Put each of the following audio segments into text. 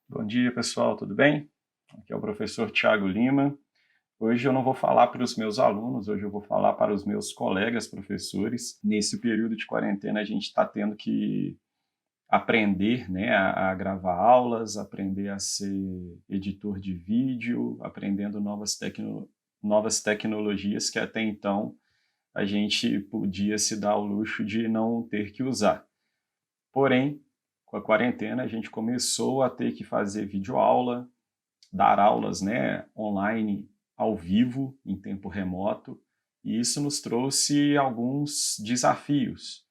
Bom dia, pessoal, tudo bem? Aqui é o professor Tiago Lima. Hoje eu não vou falar para os meus alunos, hoje eu vou falar para os meus colegas professores. Nesse período de quarentena, a gente está tendo que aprender, né, a gravar aulas, aprender a ser editor de vídeo, aprendendo novas tecnologias que até então a gente podia se dar ao luxo de não ter que usar. Porém, com a quarentena, a gente começou a ter que fazer videoaula, dar aulas, né, online, ao vivo, em tempo remoto, e isso nos trouxe alguns desafios.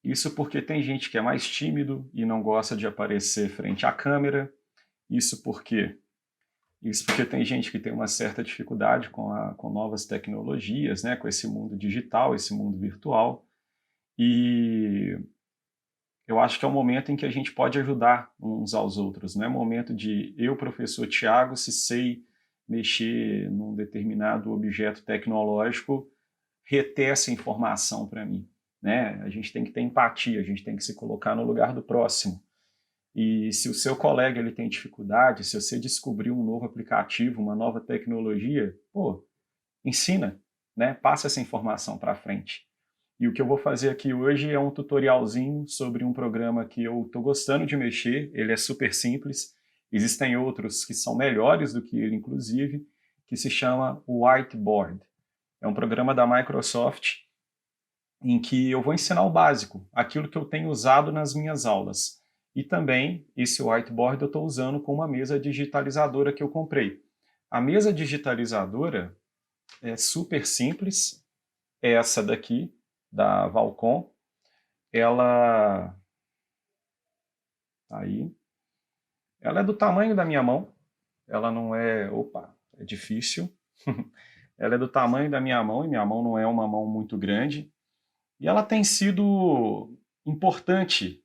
Isso porque tem gente que é mais tímido e não gosta de aparecer frente à câmera. Isso porque isso porque tem gente que tem uma certa dificuldade com novas tecnologias, né, com esse mundo digital, esse mundo virtual. E eu acho que é um momento em que a gente pode ajudar uns aos outros. Não é momento de eu, professor Tiago, se sei mexer num determinado objeto tecnológico, reter essa informação para mim. Né? A gente tem que ter empatia, a gente tem que se colocar no lugar do próximo. E se o seu colega ele tem dificuldade, se você descobrir um novo aplicativo, uma nova tecnologia, pô, ensina, né? Passa essa informação para frente. E o que eu vou fazer aqui hoje é um tutorialzinho sobre um programa que eu estou gostando de mexer, ele é super simples, existem outros que são melhores do que ele, inclusive, que se chama Whiteboard. É um programa da Microsoft em que eu vou ensinar o básico, aquilo que eu tenho usado nas minhas aulas. E também, esse whiteboard eu estou usando com uma mesa digitalizadora que eu comprei. A mesa digitalizadora é super simples, é essa daqui, da Valcom. Ela aí, ela é do tamanho da minha mão. Ela não é, opa, é difícil. Ela é do tamanho da minha mão e minha mão não é uma mão muito grande. E ela tem sido importante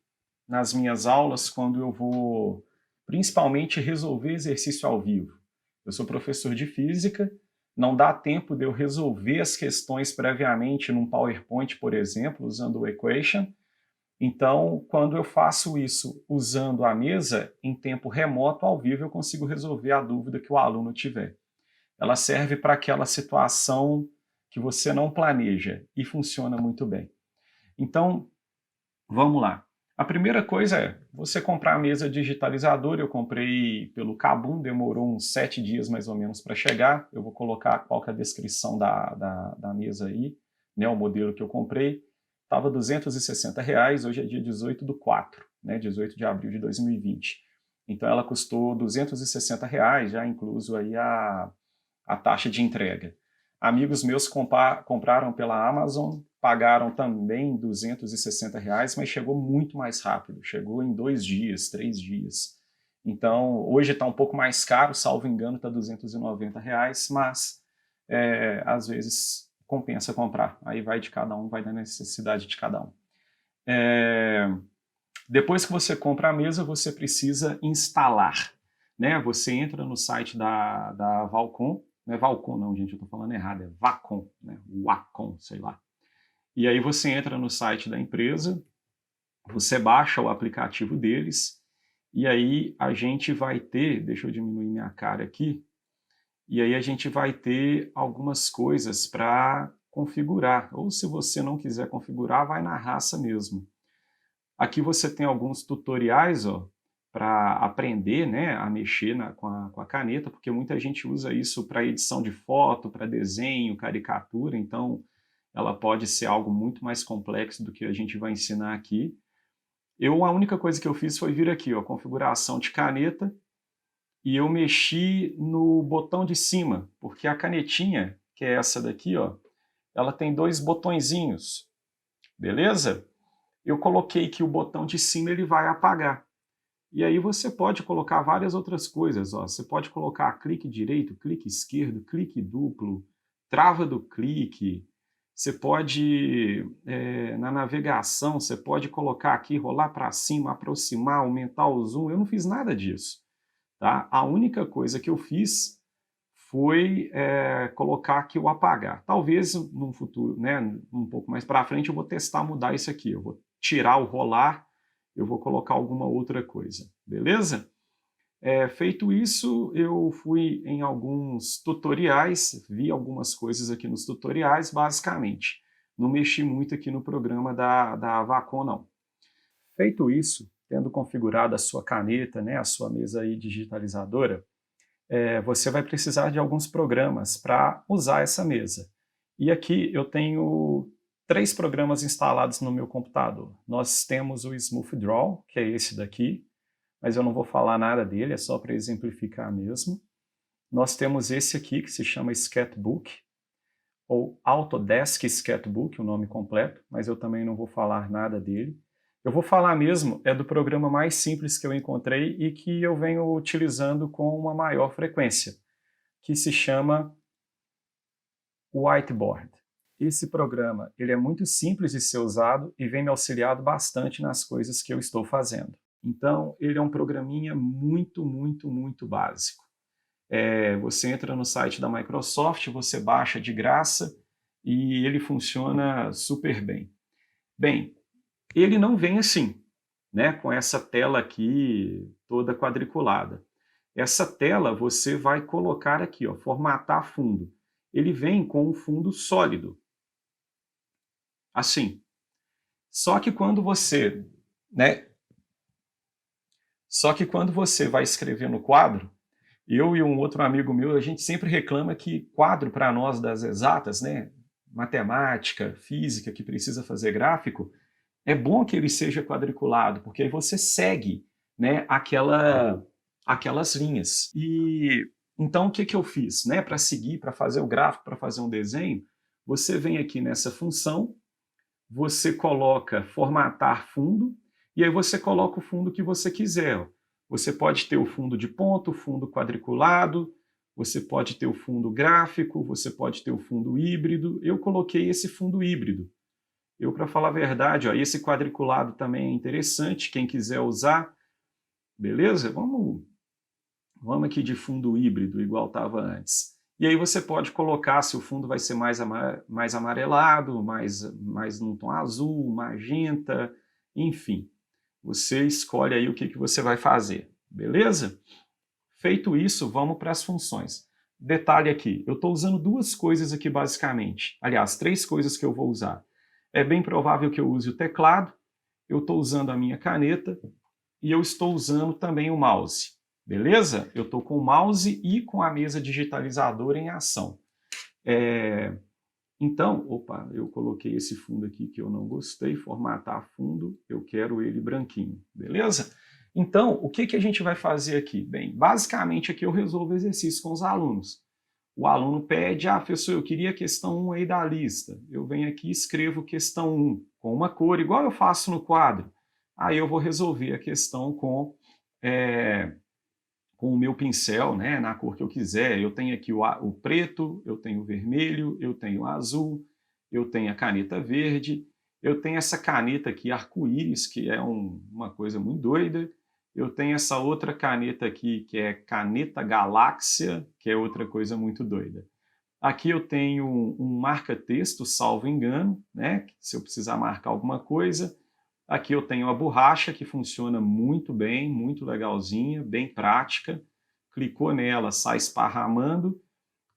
nas minhas aulas quando eu vou, principalmente, resolver exercício ao vivo. Eu sou professor de física, não dá tempo de eu resolver as questões previamente num PowerPoint, por exemplo, usando o Equation. Então, quando eu faço isso usando a mesa, em tempo remoto, ao vivo, eu consigo resolver a dúvida que o aluno tiver. Ela serve para aquela situação que você não planeja e funciona muito bem. Então, vamos lá. A primeira coisa é você comprar a mesa digitalizadora. Eu comprei pelo Kabum, demorou uns 7 dias mais ou menos para chegar. Eu vou colocar qual que é a descrição da mesa aí, né, o modelo que eu comprei. Estava R$ 260, hoje é dia 18/4, né, 18 de abril de 2020. Então ela custou R$ 260, já incluso aí a taxa de entrega. Amigos meus compraram pela Amazon, pagaram também R$ 260, mas chegou muito mais rápido, chegou em 2 dias, 3 dias. Então, hoje está um pouco mais caro, salvo engano, está R$ 290, mas às vezes compensa comprar. Aí vai de cada um, vai da necessidade de cada um. Depois que você compra a mesa, você precisa instalar. Né? Você entra no site da Valcom, não é Valcom não, gente, eu estou falando errado, é Vacom, né? Wacom, sei lá. E aí você entra no site da empresa, você baixa o aplicativo deles, e aí a gente vai ter, deixa eu diminuir minha cara aqui, e aí a gente vai ter algumas coisas para configurar, ou se você não quiser configurar, vai na raça mesmo. Aqui você tem alguns tutoriais, ó, para aprender, né, a mexer com a caneta, porque muita gente usa isso para edição de foto, para desenho, caricatura, então ela pode ser algo muito mais complexo do que a gente vai ensinar aqui. A única coisa que eu fiz foi vir aqui, ó, configuração de caneta, e eu mexi no botão de cima, porque a canetinha, que é essa daqui, ó, ela tem dois botõezinhos, beleza? Eu coloquei que o botão de cima ele vai apagar. E aí você pode colocar várias outras coisas. Ó. Você pode colocar clique direito, clique esquerdo, clique duplo, trava do clique. Você pode, na navegação, você pode colocar aqui, rolar para cima, aproximar, aumentar o zoom. Eu não fiz nada disso. Tá? A única coisa que eu fiz foi colocar aqui o apagar. Talvez no futuro, né, um pouco mais para frente, eu vou testar mudar isso aqui. Eu vou tirar o rolar, eu vou colocar alguma outra coisa, beleza? Feito isso, eu fui em alguns tutoriais, vi algumas coisas aqui nos tutoriais, basicamente. Não mexi muito aqui no programa da Wacom, não. Feito isso, tendo configurado a sua caneta, né, a sua mesa aí digitalizadora, você vai precisar de alguns programas para usar essa mesa. E aqui eu tenho 3 programas instalados no meu computador. Nós temos o Smooth Draw, que é esse daqui, mas eu não vou falar nada dele, é só para exemplificar mesmo. Nós temos esse aqui, que se chama Sketchbook, ou Autodesk Sketchbook, o nome completo, mas eu também não vou falar nada dele. Eu vou falar mesmo do programa mais simples que eu encontrei e que eu venho utilizando com uma maior frequência, que se chama Whiteboard. Esse programa ele é muito simples de ser usado e vem me auxiliando bastante nas coisas que eu estou fazendo. Então, ele é um programinha muito, muito, muito básico. Você entra no site da Microsoft, você baixa de graça e ele funciona super bem. Bem, ele não vem assim, né, com essa tela aqui toda quadriculada. Essa tela você vai colocar aqui, ó, formatar fundo. Ele vem com um fundo sólido, assim. Só que quando você, né, vai escrever no quadro, eu e um outro amigo meu, a gente sempre reclama que quadro para nós das exatas, né, matemática, física, que precisa fazer gráfico, é bom que ele seja quadriculado, porque aí você segue, né, aquelas linhas. E então o que, que eu fiz? Né, para seguir, para fazer o gráfico, para fazer um desenho, você vem aqui nessa função, você coloca formatar fundo, e aí você coloca o fundo que você quiser. Você pode ter o fundo de ponto, o fundo quadriculado, você pode ter o fundo gráfico, você pode ter o fundo híbrido. Eu coloquei esse fundo híbrido. Para falar a verdade, ó, esse quadriculado também é interessante, quem quiser usar, beleza? Vamos aqui de fundo híbrido, igual estava antes. E aí você pode colocar se o fundo vai ser mais amarelado, mais num tom azul, magenta, enfim. Você escolhe aí o que, que você vai fazer, beleza? Feito isso, vamos para as funções. Detalhe aqui, eu estou usando 2 coisas aqui basicamente. Aliás, 3 coisas que eu vou usar. É bem provável que eu use o teclado, eu estou usando a minha caneta e eu estou usando também o mouse. Beleza? Eu estou com o mouse e com a mesa digitalizadora em ação. Então, opa, eu coloquei esse fundo aqui que eu não gostei, formatar fundo, eu quero ele branquinho, beleza? Então, o que, que a gente vai fazer aqui? Bem, basicamente aqui eu resolvo exercício com os alunos. O aluno pede, professor, eu queria a questão 1 aí da lista. Eu venho aqui e escrevo questão 1 com uma cor, igual eu faço no quadro. Aí eu vou resolver a questão com o meu pincel, né, na cor que eu quiser. Eu tenho aqui o preto, eu tenho o vermelho, eu tenho o azul, eu tenho a caneta verde, eu tenho essa caneta aqui arco-íris, que é uma coisa muito doida. Eu tenho essa outra caneta aqui, que é caneta galáxia, que é outra coisa muito doida. Aqui eu tenho um marca-texto, salvo engano, né, se eu precisar marcar alguma coisa. Aqui eu tenho a borracha, que funciona muito bem, muito legalzinha, bem prática. Clicou nela, sai esparramando.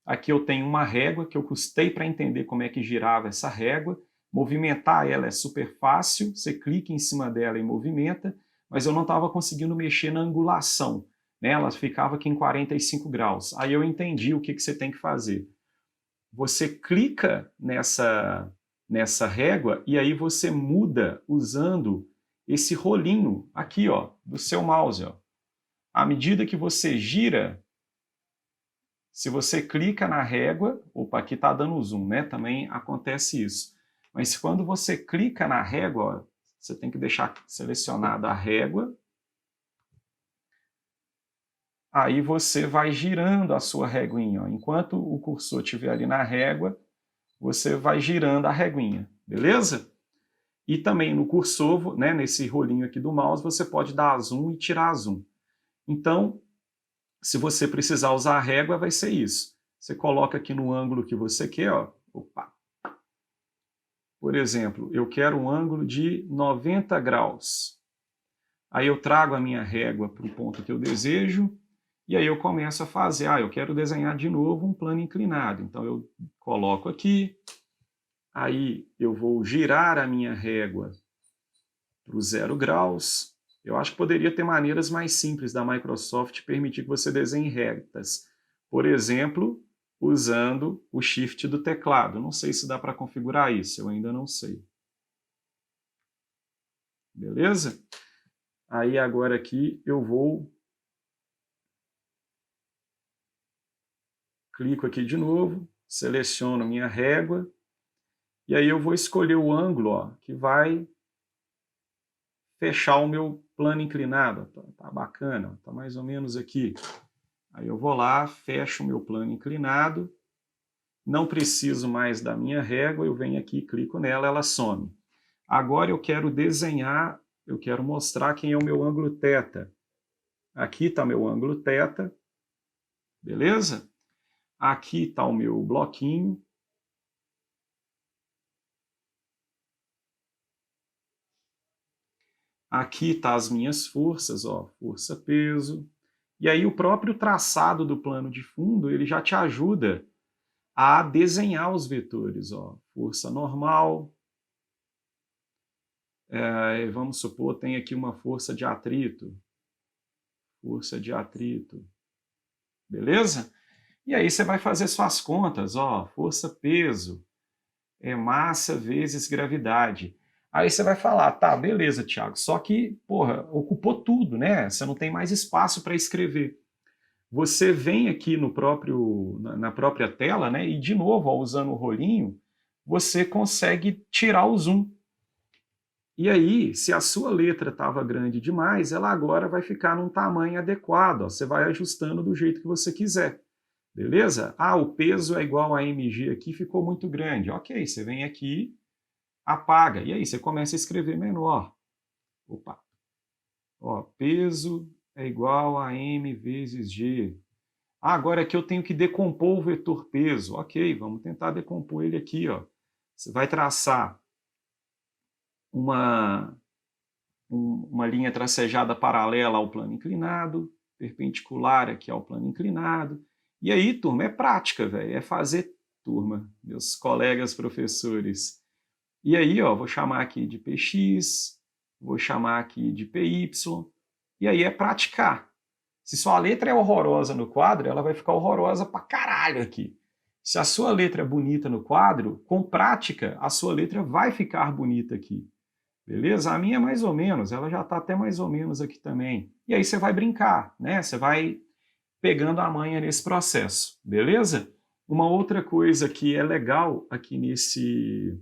Aqui eu tenho uma régua, que eu custei para entender como é que girava essa régua. Movimentar ela é super fácil, você clica em cima dela e movimenta, mas eu não estava conseguindo mexer na angulação, né? Ela ficava aqui em 45 graus. Aí eu entendi o que, que você tem que fazer. Você clica nessa régua e aí você muda usando esse rolinho aqui, ó, do seu mouse, ó. À medida que você gira, se você clica na régua, opa, aqui está dando zoom, né? Também acontece isso. Mas quando você clica na régua, ó, você tem que deixar selecionada a régua. Aí você vai girando a sua réguinha, ó. Enquanto o cursor estiver ali na régua, você vai girando a réguinha, beleza? E também no cursor, né, nesse rolinho aqui do mouse, você pode dar zoom e tirar zoom. Então, se você precisar usar a régua, vai ser isso. Você coloca aqui no ângulo que você quer, ó. Opa. Por exemplo, eu quero um ângulo de 90 graus. Aí eu trago a minha régua para o ponto que eu desejo, e aí eu começo a fazer, eu quero desenhar de novo um plano inclinado. Então eu coloco aqui, aí eu vou girar a minha régua para o 0 graus. Eu acho que poderia ter maneiras mais simples da Microsoft permitir que você desenhe retas. Por exemplo, usando o Shift do teclado. Não sei se dá para configurar isso, eu ainda não sei. Beleza? Aí agora aqui eu vou... Clico aqui de novo, seleciono minha régua, e aí eu vou escolher o ângulo que vai fechar o meu plano inclinado. Tá bacana, tá mais ou menos aqui. Aí eu vou lá, fecho o meu plano inclinado, não preciso mais da minha régua, eu venho aqui, clico nela, ela some. Agora eu quero desenhar, eu quero mostrar quem é o meu ângulo θ. Aqui está meu ângulo θ, beleza? Aqui está o meu bloquinho. Aqui tá as minhas forças, força, peso. E aí o próprio traçado do plano de fundo, ele já te ajuda a desenhar os vetores, força normal. Vamos supor, tem aqui uma força de atrito. Força de atrito. Beleza? E aí você vai fazer suas contas, força, peso, massa vezes gravidade. Aí você vai falar, tá, beleza, Thiago, só que, porra, ocupou tudo, né? Você não tem mais espaço para escrever. Você vem aqui na própria tela, né? E de novo, usando o rolinho, você consegue tirar o zoom. E aí, se a sua letra estava grande demais, ela agora vai ficar num tamanho adequado. Você vai ajustando do jeito que você quiser. Beleza? O peso é igual a mg aqui, ficou muito grande. Ok, você vem aqui, apaga. E aí você começa a escrever menor. Opa. Peso é igual a m vezes g. Agora aqui eu tenho que decompor o vetor peso. Ok, vamos tentar decompor ele aqui. Você vai traçar uma linha tracejada paralela ao plano inclinado, perpendicular aqui ao plano inclinado. E aí, turma, é prática, velho. É fazer, turma, meus colegas professores. E aí, vou chamar aqui de px, vou chamar aqui de py, e aí é praticar. Se sua letra é horrorosa no quadro, ela vai ficar horrorosa pra caralho aqui. Se a sua letra é bonita no quadro, com prática, a sua letra vai ficar bonita aqui. Beleza? A minha é mais ou menos, ela já está até mais ou menos aqui também. E aí você vai brincar, né? Você vai pegando a manha nesse processo, beleza? Uma outra coisa que é legal aqui nesse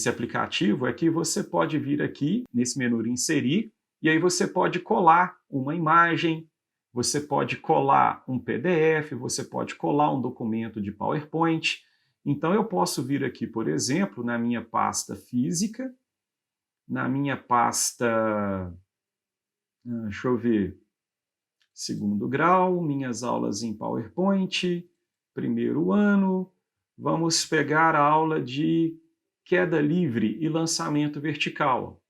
aplicativo é que você pode vir aqui nesse menu inserir, e aí você pode colar uma imagem, você pode colar um PDF, você pode colar um documento de PowerPoint. Então eu posso vir aqui, por exemplo, na minha pasta física, na minha pasta, deixa eu ver, segundo grau, minhas aulas em PowerPoint, primeiro ano, vamos pegar a aula de queda livre e lançamento vertical.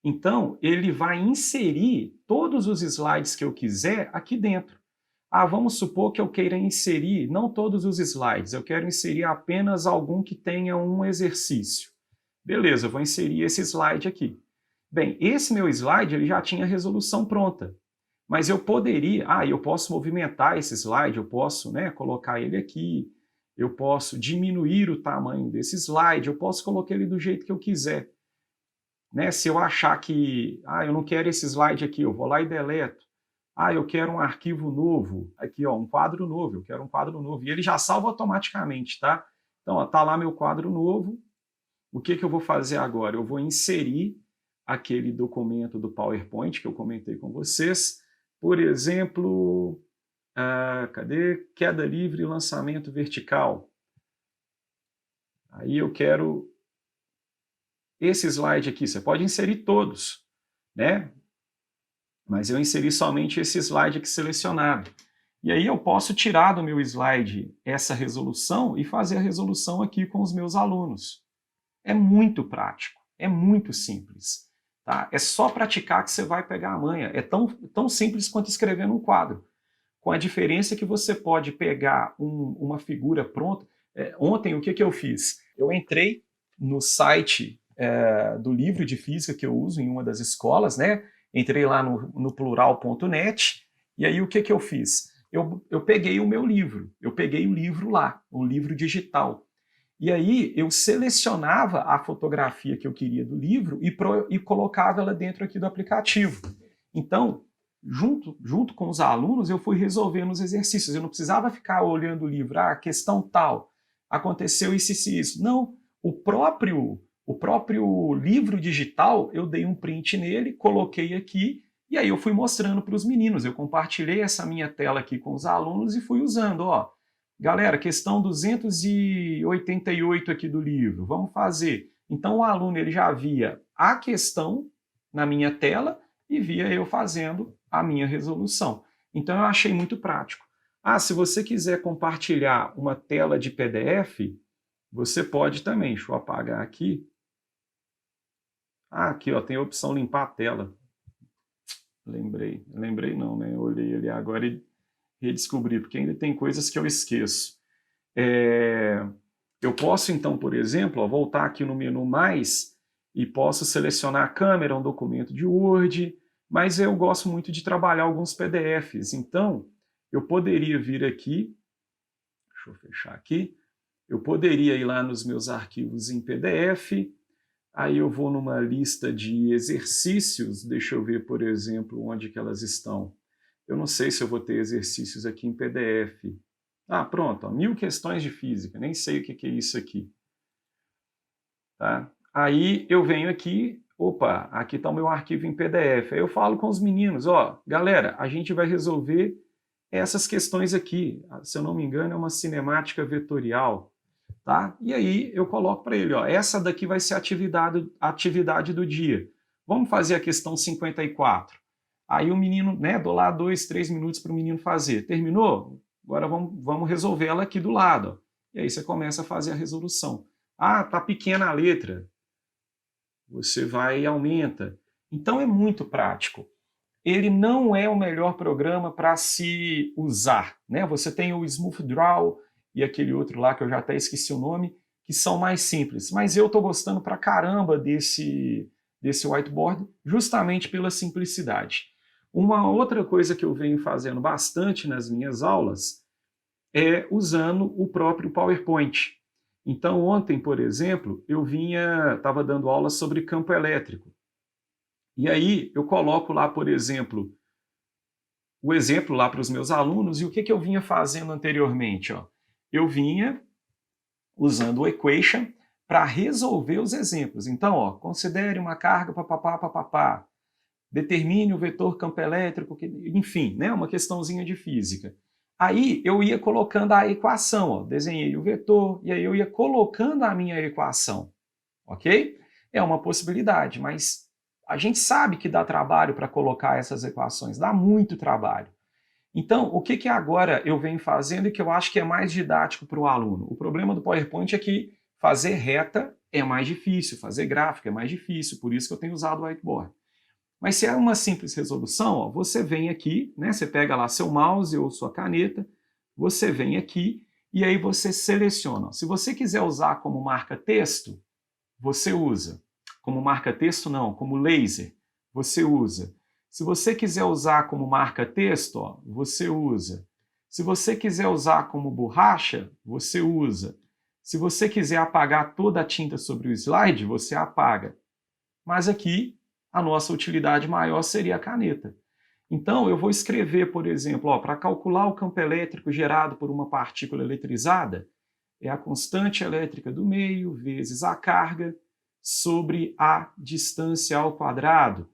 Então, ele vai inserir todos os slides que eu quiser aqui dentro. Vamos supor que eu queira inserir, não todos os slides, eu quero inserir apenas algum que tenha um exercício. Beleza, eu vou inserir esse slide aqui. Bem, esse meu slide ele já tinha a resolução pronta, mas eu poderia, eu posso movimentar esse slide, eu posso colocar ele aqui, eu posso diminuir o tamanho desse slide, eu posso colocar ele do jeito que eu quiser. Se eu achar que, eu não quero esse slide aqui, eu vou lá e deleto. Eu quero um arquivo novo, aqui um quadro novo, eu quero um quadro novo, e ele já salva automaticamente, tá? Então, tá lá meu quadro novo. O que eu vou fazer agora? Eu vou inserir aquele documento do PowerPoint que eu comentei com vocês. Por exemplo, cadê? Queda livre e lançamento vertical. Aí eu quero esse slide aqui. Você pode inserir todos, né? Mas eu inseri somente esse slide aqui selecionado. E aí eu posso tirar do meu slide essa resolução e fazer a resolução aqui com os meus alunos. É muito prático, é muito simples. Tá? É só praticar que você vai pegar a manha. É tão simples quanto escrever num quadro. Com a diferença que você pode pegar uma figura pronta. Ontem, o que eu fiz? Eu entrei no site do livro de física que eu uso em uma das escolas, né? Entrei lá no plural.net, e aí o que eu fiz? Eu peguei o meu livro, eu peguei o livro lá, o livro digital. E aí eu selecionava a fotografia que eu queria do livro e colocava ela dentro aqui do aplicativo. Então, junto com os alunos, eu fui resolvendo os exercícios. Eu não precisava ficar olhando o livro, questão tal, aconteceu isso e isso. Não, o próprio livro digital, eu dei um print nele, coloquei aqui, e aí eu fui mostrando para os meninos. Eu compartilhei essa minha tela aqui com os alunos e fui usando, ó. Galera, questão 288 aqui do livro, vamos fazer. Então o aluno ele já via a questão na minha tela e via eu fazendo a minha resolução. Então eu achei muito prático. Se você quiser compartilhar uma tela de PDF, você pode também. Deixa eu apagar aqui. Aqui ó, tem a opção limpar a tela. Lembrei não, né? Eu olhei ali agora e redescobri, porque ainda tem coisas que eu esqueço. Eu posso, então, por exemplo, voltar aqui no menu Mais e posso selecionar a câmera, um documento de Word, mas eu gosto muito de trabalhar alguns PDFs. Então, eu poderia vir aqui, deixa eu fechar aqui, eu poderia ir lá nos meus arquivos em PDF, aí eu vou numa lista de exercícios, deixa eu ver, por exemplo, onde que elas estão. Eu não sei se eu vou ter exercícios aqui em PDF. Pronto, ó, 1000 questões de física, nem sei o que é isso aqui. Tá? Aí eu venho aqui, opa, aqui está o meu arquivo em PDF. Aí eu falo com os meninos, ó, galera, a gente vai resolver essas questões aqui. Se eu não me engano, é uma cinemática vetorial. Tá? E aí eu coloco para ele, ó, essa daqui vai ser a atividade do dia. Vamos fazer a questão 54. Aí o menino, né, dou lá 2, 3 minutos para o menino fazer. Terminou? Agora vamos resolver ela aqui do lado. Ó. E aí você começa a fazer a resolução. Tá pequena a letra. Você vai e aumenta. Então é muito prático. Ele não é o melhor programa para se usar. Né? Você tem o Smooth Draw e aquele outro lá que eu já até esqueci o nome, que são mais simples. Mas eu estou gostando pra caramba desse whiteboard, justamente pela simplicidade. Uma outra coisa que eu venho fazendo bastante nas minhas aulas é usando o próprio PowerPoint. Então ontem, por exemplo, eu estava dando aula sobre campo elétrico. E aí eu coloco lá, por exemplo, o exemplo lá para os meus alunos, e o que eu vinha fazendo anteriormente? Ó? Eu vinha usando o equation para resolver os exemplos. Então, ó, considere uma carga papapá, determine o vetor campo elétrico, enfim, né, uma questãozinha de física. Aí eu ia colocando a equação, ó, desenhei o vetor, e aí eu ia colocando a minha equação, ok? É uma possibilidade, mas a gente sabe que dá trabalho para colocar essas equações, dá muito trabalho. Então, o que agora eu venho fazendo e que eu acho que é mais didático para o aluno? O problema do PowerPoint é que fazer reta é mais difícil, fazer gráfico é mais difícil, por isso que eu tenho usado o whiteboard. Mas se é uma simples resolução, ó, você vem aqui, né, você pega lá seu mouse ou sua caneta, você vem aqui e aí você seleciona. Ó. Se você quiser usar como marca-texto, você usa. Como marca-texto não, como laser, você usa. Se você quiser usar como marca-texto, ó, você usa. Se você quiser usar como borracha, você usa. Se você quiser apagar toda a tinta sobre o slide, você apaga. Mas aqui, a nossa utilidade maior seria a caneta. Então, eu vou escrever, por exemplo, para calcular o campo elétrico gerado por uma partícula eletrizada, é a constante elétrica do meio vezes a carga sobre a distância ao quadrado.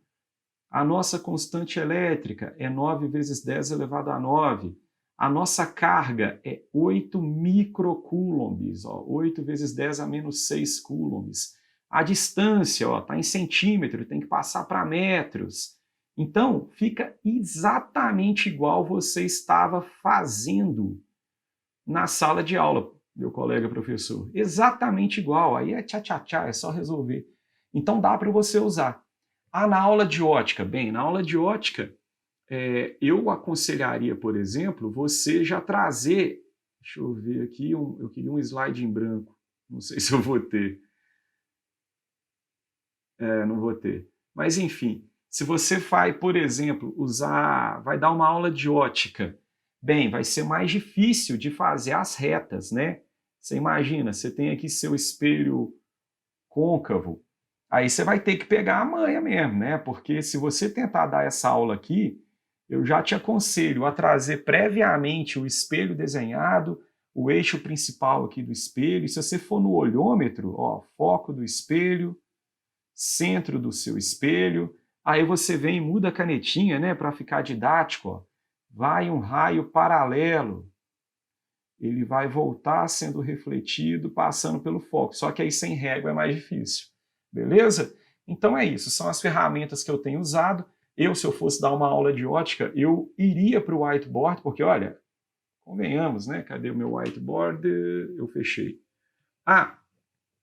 A nossa constante elétrica é 9 vezes 10 elevado a 9. A nossa carga é 8 microcoulombs, 8 vezes 10 a menos 6 coulombs. A distância está em centímetro, tem que passar para metros. Então, fica exatamente igual você estava fazendo na sala de aula, meu colega professor. Exatamente igual. Aí é tchá-tchá-tchá, é só resolver. Então, dá para você usar. Ah, na aula de ótica. Bem, na aula de ótica, eu aconselharia, por exemplo, você já trazer... Deixa eu ver aqui, eu queria um slide em branco. Não sei se eu vou ter. Não vou ter. Mas, enfim, se você vai, por exemplo, vai dar uma aula de ótica, bem, vai ser mais difícil de fazer as retas, né? Você imagina, você tem aqui seu espelho côncavo, aí você vai ter que pegar a manha mesmo, né? Porque se você tentar dar essa aula aqui, eu já te aconselho a trazer previamente o espelho desenhado, o eixo principal aqui do espelho, e se você for no olhômetro, ó, foco do espelho, centro do seu espelho, aí você vem e muda a canetinha, né, para ficar didático, ó. Vai um raio paralelo, ele vai voltar sendo refletido, passando pelo foco, só que aí sem régua é mais difícil, beleza? Então é isso, são as ferramentas que eu tenho usado. Se eu fosse dar uma aula de ótica, eu iria para o whiteboard, porque olha, convenhamos, né? Cadê o meu whiteboard? Eu fechei.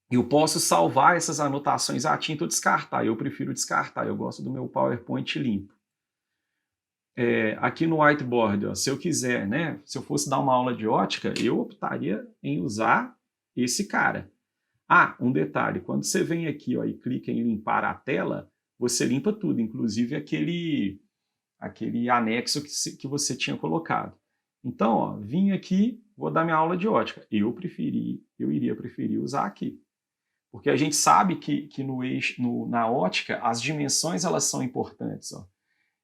Eu posso salvar essas anotações à tinta ou descartar. Eu prefiro descartar, eu gosto do meu PowerPoint limpo. Aqui no whiteboard, ó, se eu quiser, né, se eu fosse dar uma aula de ótica, eu optaria em usar esse cara. Um detalhe, quando você vem aqui, ó, e clica em limpar a tela, você limpa tudo, inclusive aquele anexo que você tinha colocado. Então, ó, vim aqui, vou dar minha aula de ótica. Eu iria preferir usar aqui. Porque a gente sabe que na ótica as dimensões elas são importantes. Ó.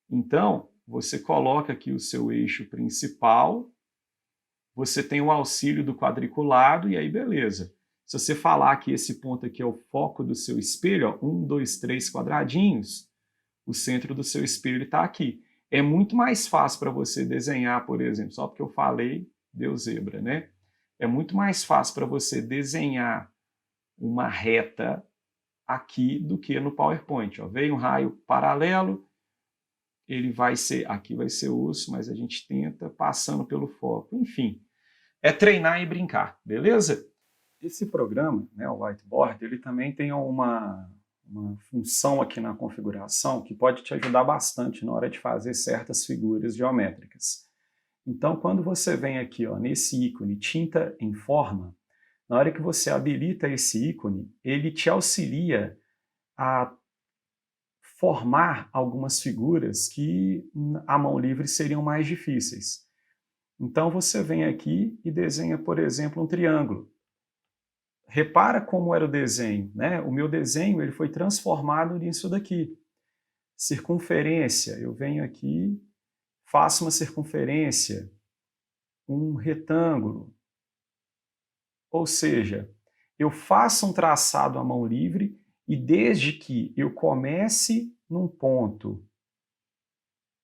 Então, você coloca aqui o seu eixo principal, você tem o auxílio do quadriculado e aí beleza. Se você falar que esse ponto aqui é o foco do seu espelho, ó, 1, 2, 3 quadradinhos, o centro do seu espelho está aqui. É muito mais fácil para você desenhar, por exemplo, só porque eu falei, deu zebra, né? É muito mais fácil para você desenhar uma reta aqui do que no PowerPoint. Ó. Veio um raio paralelo, aqui vai ser osso, mas a gente tenta passando pelo foco. Enfim, é treinar e brincar, beleza? Esse programa, né, o Whiteboard, ele também tem uma função aqui na configuração que pode te ajudar bastante na hora de fazer certas figuras geométricas. Então, quando você vem aqui, ó, nesse ícone tinta em forma, na hora que você habilita esse ícone, ele te auxilia a formar algumas figuras que à mão livre seriam mais difíceis. Então você vem aqui e desenha, por exemplo, um triângulo. Repara como era o desenho, né? O meu desenho ele foi transformado nisso daqui. Circunferência, eu venho aqui, faço uma circunferência, um retângulo. Ou seja, eu faço um traçado à mão livre e desde que eu comece num ponto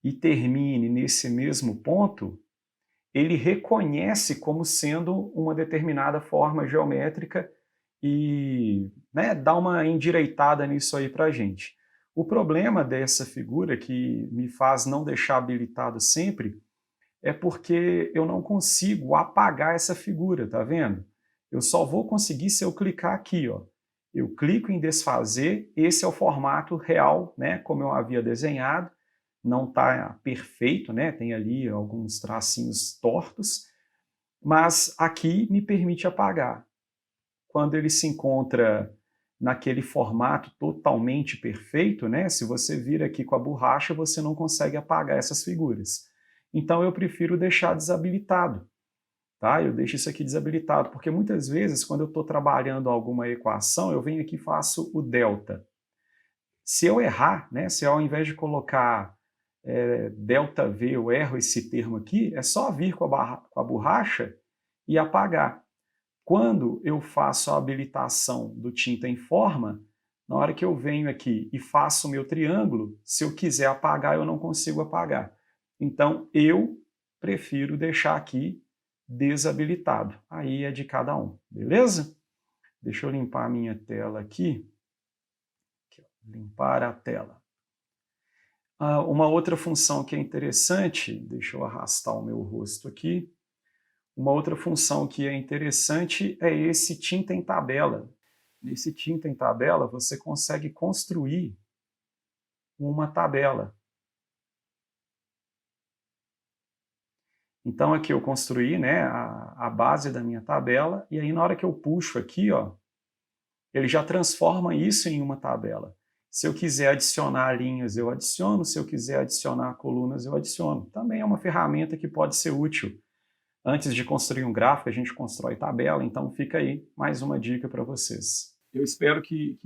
e termine nesse mesmo ponto, ele reconhece como sendo uma determinada forma geométrica e, né, dá uma endireitada nisso aí para a gente. O problema dessa figura, que me faz não deixar habilitado sempre, é porque eu não consigo apagar essa figura, tá vendo? Eu só vou conseguir se eu clicar aqui, ó. Eu clico em desfazer, esse é o formato real, né, como eu havia desenhado, não está perfeito, né, tem ali alguns tracinhos tortos, mas aqui me permite apagar. Quando ele se encontra naquele formato totalmente perfeito, né, se você vir aqui com a borracha, você não consegue apagar essas figuras. Então eu prefiro deixar desabilitado. Tá? Eu deixo isso aqui desabilitado, porque muitas vezes, quando eu estou trabalhando alguma equação, eu venho aqui e faço o delta. Se eu errar, né, se ao invés de colocar delta V, eu erro esse termo aqui, é só vir com a borracha e apagar. Quando eu faço a habilitação do tinta em forma, na hora que eu venho aqui e faço o meu triângulo, se eu quiser apagar, eu não consigo apagar. Então, eu prefiro deixar aqui desabilitado. Aí é de cada um, beleza? Deixa eu limpar a minha tela aqui. Limpar a tela. Uma outra função que é interessante, deixa eu arrastar o meu rosto aqui. Uma outra função que é interessante é esse tinta em tabela. Nesse tinta em tabela, você consegue construir uma tabela. Então aqui eu construí, né, a base da minha tabela, e aí na hora que eu puxo aqui, ó, ele já transforma isso em uma tabela. Se eu quiser adicionar linhas, eu adiciono. Se eu quiser adicionar colunas, eu adiciono. Também é uma ferramenta que pode ser útil. Antes de construir um gráfico, a gente constrói tabela, então fica aí mais uma dica para vocês. Eu espero que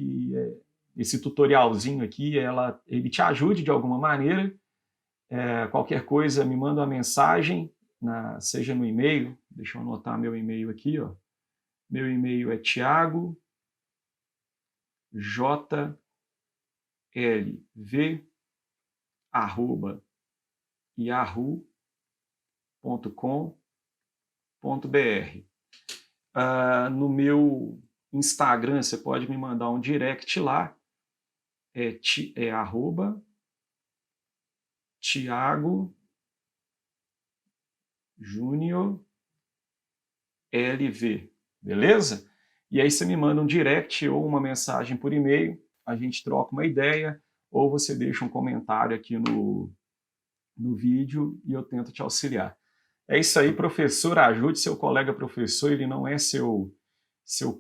esse tutorialzinho aqui, ele te ajude de alguma maneira. Qualquer coisa, me manda uma mensagem, seja no e-mail. Deixa eu anotar meu e-mail aqui. Ó. Meu e-mail é thiago.lv@yahoo.com.br. No meu Instagram, você pode me mandar um direct lá, é @Thiago Júnior LV, beleza? E aí você me manda um direct ou uma mensagem por e-mail, a gente troca uma ideia, ou você deixa um comentário aqui no vídeo e eu tento te auxiliar. É isso aí, professor, ajude seu colega professor, ele não é seu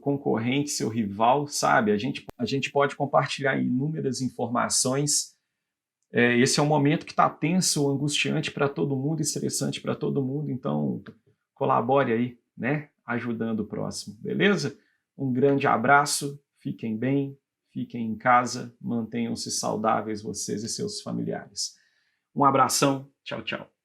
concorrente, seu rival, sabe? A gente pode compartilhar inúmeras informações. Esse é um momento que está tenso, angustiante para todo mundo, estressante para todo mundo, então colabore aí, né? Ajudando o próximo, beleza? Um grande abraço, fiquem bem, fiquem em casa, mantenham-se saudáveis vocês e seus familiares. Um abração, tchau, tchau.